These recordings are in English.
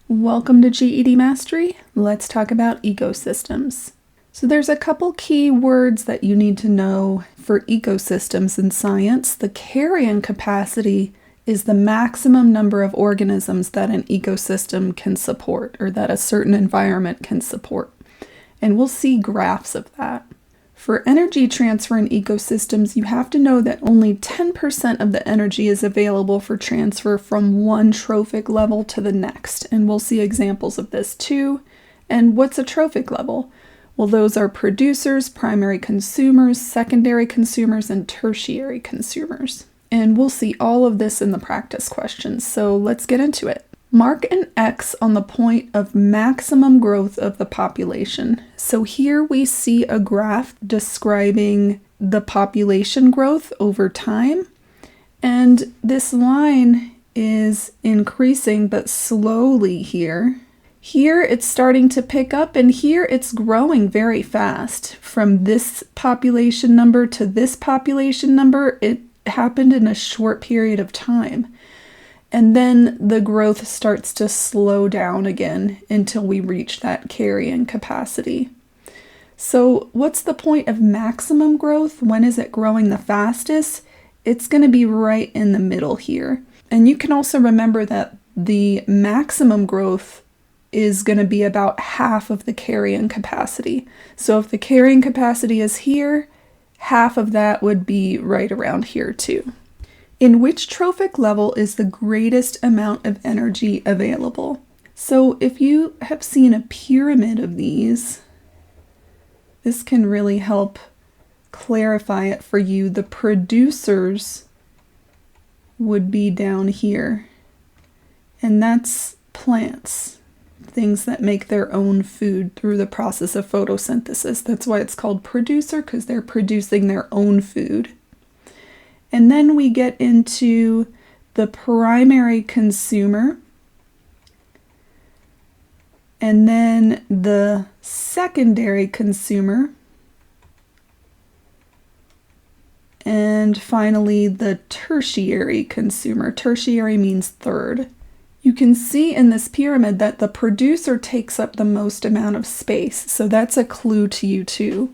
Welcome to GED Mastery. Let's talk about ecosystems. So there's a couple key words that you need to know for ecosystems in science. The carrying capacity is the maximum number of organisms that an ecosystem can support, or that a certain environment can support. And we'll see graphs of that. For energy transfer in ecosystems, you have to know that only 10% of the energy is available for transfer from one trophic level to the next. And we'll see examples of this too. And what's a trophic level? Well, those are producers, primary consumers, secondary consumers, and tertiary consumers. And we'll see all of this in the practice questions. So let's get into it. Mark an X on the point of maximum growth of the population. So here we see a graph describing the population growth over time. And this line is increasing but slowly here. Here it's starting to pick up, and here it's growing very fast. From this population number to this population number, it happened in a short period of time. And then the growth starts to slow down again until we reach that carrying capacity. So what's the point of maximum growth? When is it growing the fastest? It's going to be right in the middle here. And you can also remember that the maximum growth is going to be about half of the carrying capacity. So if the carrying capacity is here, half of that would be right around here too. In which trophic level is the greatest amount of energy available? So if you have seen a pyramid of these, this can really help clarify it for you. The producers would be down here, and that's plants, things that make their own food through the process of photosynthesis. That's why it's called producer, because they're producing their own food. And then we get into the primary consumer, and then the secondary consumer, and finally the tertiary consumer. Tertiary means third. You can see in this pyramid that the producer takes up the most amount of space, so that's a clue to you too.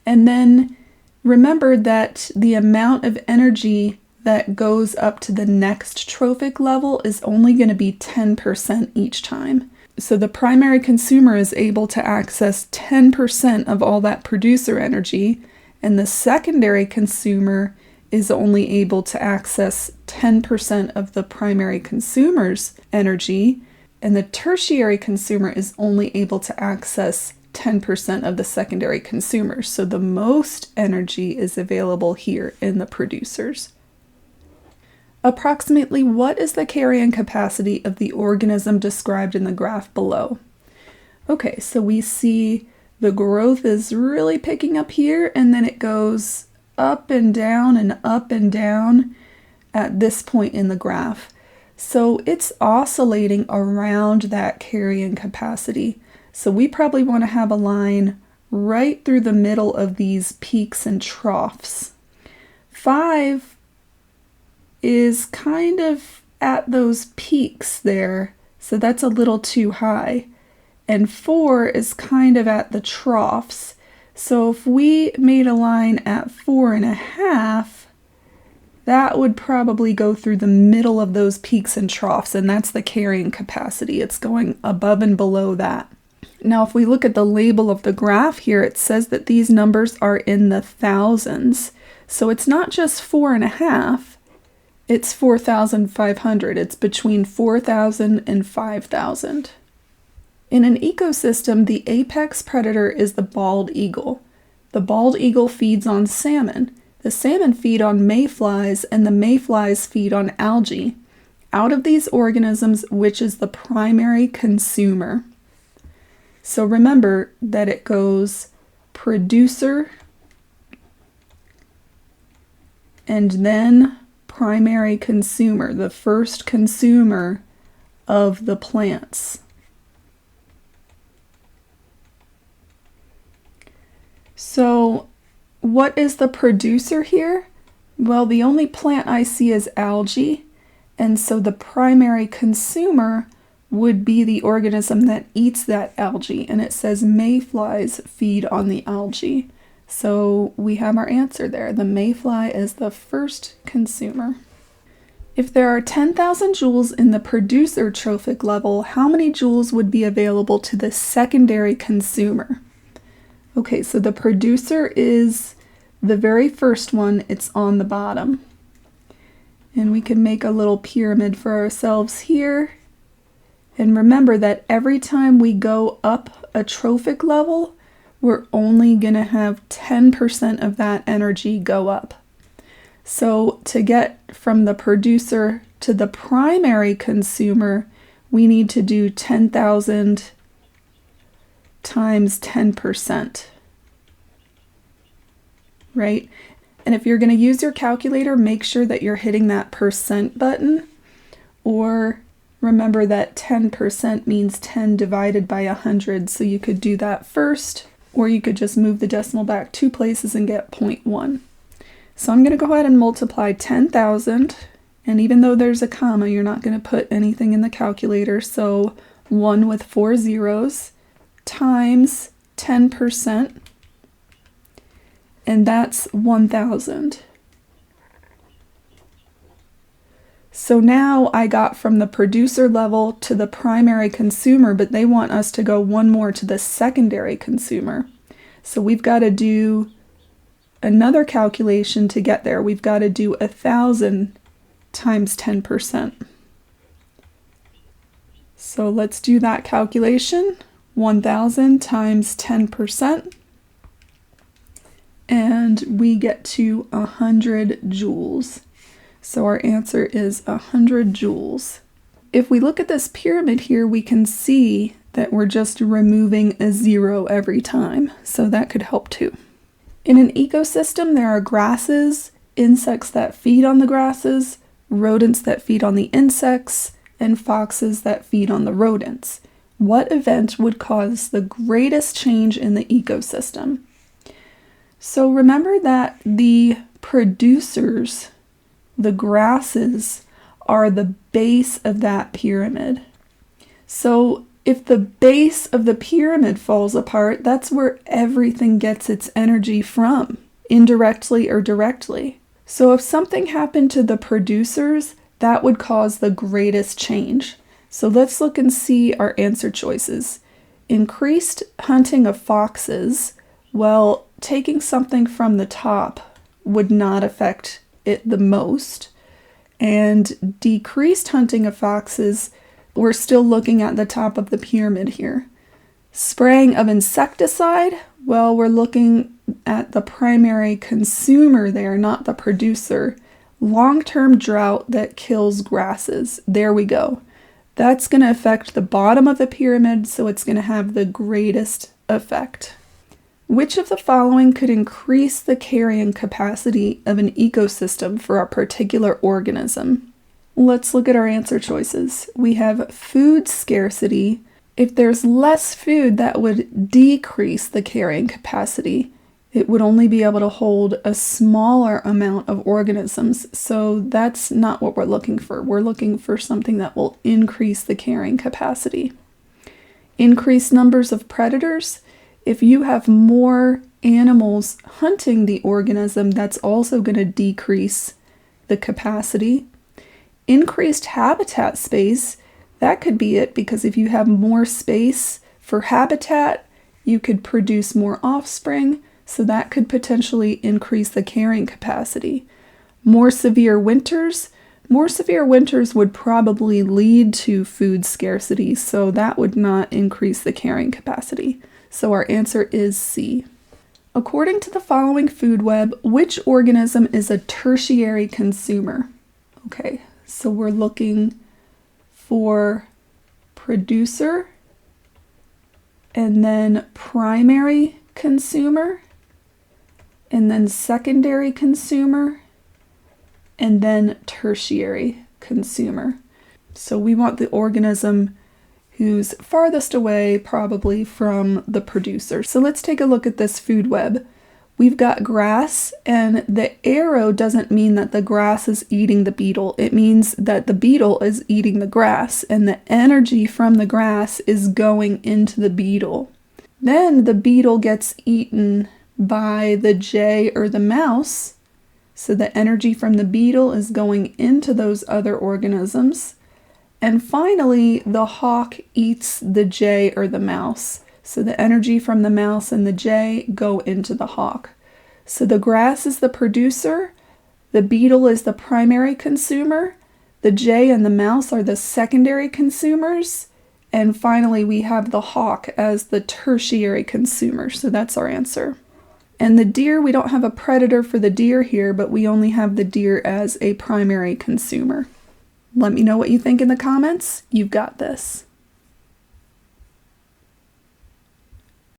And then remember that the amount of energy that goes up to the next trophic level is only going to be 10% each time. So the primary consumer is able to access 10% of all that producer energy, and the secondary consumer is only able to access 10% of the primary consumer's energy, and the tertiary consumer is only able to access 10% of the secondary consumers. So the most energy is available here in the producers. Approximately what is the carrying capacity of the organism described in the graph below? Okay, so we see the growth is really picking up here, and then it goes up and down at this point in the graph. So it's oscillating around that carrying capacity. So we probably want to have a line right through the middle of these peaks and troughs. 5 is kind of at those peaks there, so that's a little too high. And 4 is kind of at the troughs. So if we made a line at 4.5, that would probably go through the middle of those peaks and troughs, and that's the carrying capacity. It's going above and below that. Now, if we look at the label of the graph here, it says that these numbers are in the thousands. So it's not just 4.5, it's 4,500. It's between 4,000 and 5,000. In an ecosystem, the apex predator is the bald eagle. The bald eagle feeds on salmon. The salmon feed on mayflies, and the mayflies feed on algae. Out of these organisms, which is the primary consumer? So remember that it goes producer and then primary consumer, the first consumer of the plants. So what is the producer here? Well, the only plant I see is algae, and so the primary consumer would be the organism that eats that algae, and it says mayflies feed on the algae. So we have our answer there. The mayfly is the first consumer. If there are 10,000 joules in the producer trophic level, how many joules would be available to the secondary consumer? Okay, so the producer is the very first one. It's on the bottom. And we can make a little pyramid for ourselves here. And remember that every time we go up a trophic level, we're only going to have 10% of that energy go up. So to get from the producer to the primary consumer, we need to do 10,000 times 10%, right? And if you're going to use your calculator, make sure that you're hitting that percent button, or remember that 10% means 10 divided by 100, so you could do that first, or you could just move the decimal back 2 places and get 0.1. So I'm going to go ahead and multiply 10,000, and even though there's a comma, you're not going to put anything in the calculator, so 1 with 4 zeros times 10%, and that's 1,000. So now I got from the producer level to the primary consumer, but they want us to go one more to the secondary consumer. So we've got to do another calculation to get there. We've got to do 1,000 times 10%. So let's do that calculation. 1,000 times 10%. And we get to 100 joules. So our answer is 100 joules. If we look at this pyramid here, we can see that we're just removing a 0 every time. So that could help too. In an ecosystem, there are grasses, insects that feed on the grasses, rodents that feed on the insects, and foxes that feed on the rodents. What event would cause the greatest change in the ecosystem? So remember that the producers, the grasses, are the base of that pyramid. So if the base of the pyramid falls apart, that's where everything gets its energy from, indirectly or directly. So if something happened to the producers, that would cause the greatest change. So let's look and see our answer choices. Increased hunting of foxes. Well, taking something from the top would not affect it the most. And decreased hunting of foxes, we're still looking at the top of the pyramid here. Spraying of insecticide, well, we're looking at the primary consumer there, not the producer. Long-term drought that kills grasses. There we go. That's going to affect the bottom of the pyramid, so it's going to have the greatest effect. Which of the following could increase the carrying capacity of an ecosystem for a particular organism? Let's look at our answer choices. We have food scarcity. If there's less food, that would decrease the carrying capacity. It would only be able to hold a smaller amount of organisms, so that's not what we're looking for. We're looking for something that will increase the carrying capacity. Increased numbers of predators. If you have more animals hunting the organism, that's also going to decrease the capacity. Increased habitat space, that could be it, because if you have more space for habitat, you could produce more offspring, so that could potentially increase the carrying capacity. More severe winters would probably lead to food scarcity, so that would not increase the carrying capacity. So our answer is C. According to the following food web, which organism is a tertiary consumer? Okay, so we're looking for producer, and then primary consumer, and then secondary consumer, and then tertiary consumer. So we want the organism who's farthest away probably from the producer. So let's take a look at this food web. we've got grass, and the arrow doesn't mean that the grass is eating the beetle. It means that the beetle is eating the grass, and the energy from the grass is going into the beetle. Then the beetle gets eaten by the jay or the mouse, so the energy from the beetle is going into those other organisms. And finally, the hawk eats the jay or the mouse. So the energy from the mouse and the jay go into the hawk. So the grass is the producer, the beetle is the primary consumer, the jay and the mouse are the secondary consumers, and finally we have the hawk as the tertiary consumer. So that's our answer. And the deer, we don't have a predator for the deer here, but we only have the deer as a primary consumer. Let me know what you think in the comments. You've got this.